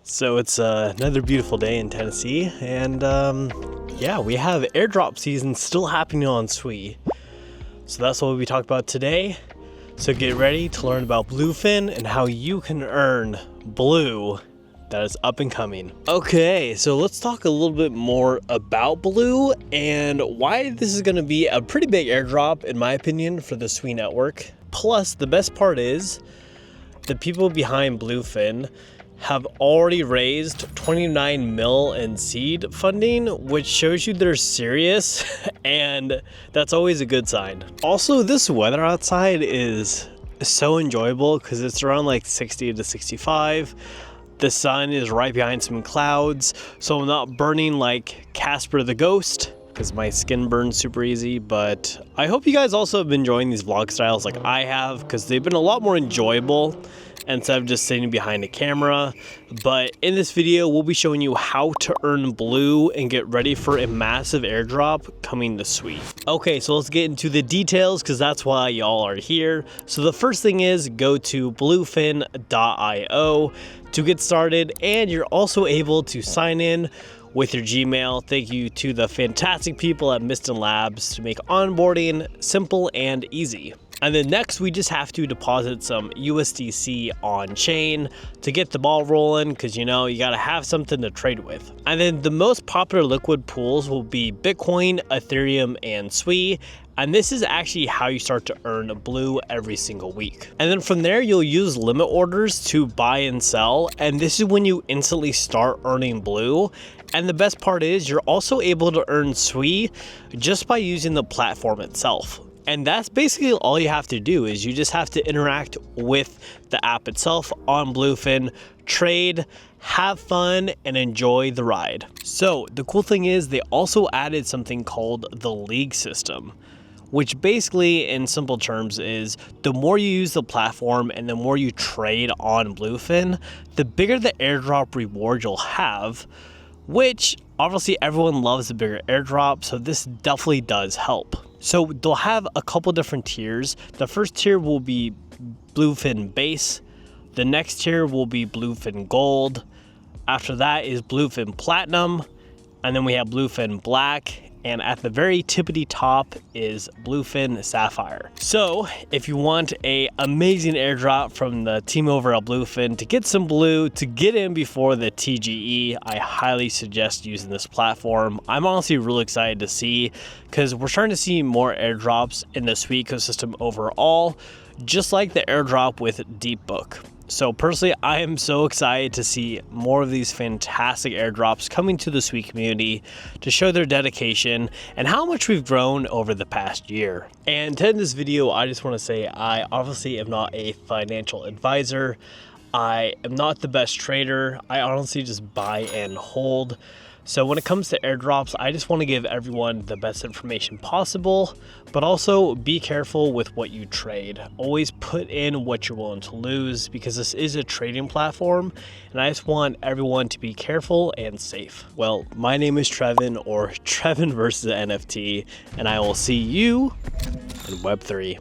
So it's another beautiful day in Tennessee, and yeah, we have airdrop season still happening on Sui. So that's what we'll be talking about today. So get ready to learn about Bluefin and how you can earn Blue that is up and coming. Okay, so let's talk a little bit more about Blue and why this is going to be a pretty big airdrop in my opinion for the Sui network. Plus, the best part is the people behind Bluefin have already raised 29 mil in seed funding, which shows you they're serious, and that's always a good sign. Also, this weather outside is so enjoyable because it's around like 60 to 65. The sun is right behind some clouds, so I'm not burning like Casper the Ghost because my skin burns super easy. But I hope you guys also have been enjoying these vlog styles like I have, because they've been a lot more enjoyable instead of just sitting behind a camera. But in this video, we'll be showing you how to earn Blue and get ready for a massive airdrop coming to Sui. Okay, so let's get into the details because that's why y'all are here. So the first thing is go to bluefin.io to get started, and you're also able to sign in with your Gmail. Thank you to the fantastic people at Miston Labs to make onboarding simple and easy. And then next, we just have to deposit some USDC on chain to get the ball rolling, because you know, you gotta have something to trade with. And then the most popular liquid pools will be Bitcoin, Ethereum, and Sui. And this is actually how you start to earn Blue every single week. And then from there, you'll use limit orders to buy and sell. And this is when you instantly start earning Blue. And the best part is you're also able to earn Sui just by using the platform itself. And that's basically all you have to do, is you just have to interact with the app itself on Bluefin, trade, have fun, and enjoy the ride. So the cool thing is they also added something called the league system, which basically in simple terms is the more you use the platform and the more you trade on Bluefin, the bigger the airdrop reward you'll have, which obviously everyone loves the bigger airdrop, so this definitely does help. So they'll have a couple different tiers. The first tier will be Bluefin Base. The next tier will be Bluefin Gold. After that is Bluefin Platinum. And then we have Bluefin Black. And at the very tippity top is Bluefin Sapphire. So if you want an amazing airdrop from the team over at Bluefin to get some Blue, to get in before the TGE, I highly suggest using this platform. I'm honestly really excited to see, because we're starting to see more airdrops in the Sui ecosystem overall, just like the airdrop with Deepbook. So personally, I am so excited to see more of these fantastic airdrops coming to the Sui community to show their dedication and how much we've grown over the past year. And to end this video, I just want to say I obviously am not a financial advisor. I am not the best trader. I honestly just buy and hold. So when it comes to airdrops, I just want to give everyone the best information possible, but also be careful with what you trade. Always put in what you're willing to lose, because this is a trading platform, and I just want everyone to be careful and safe. Well, my name is Trevin, or TREVINvsNFT, and I will see you in Web3.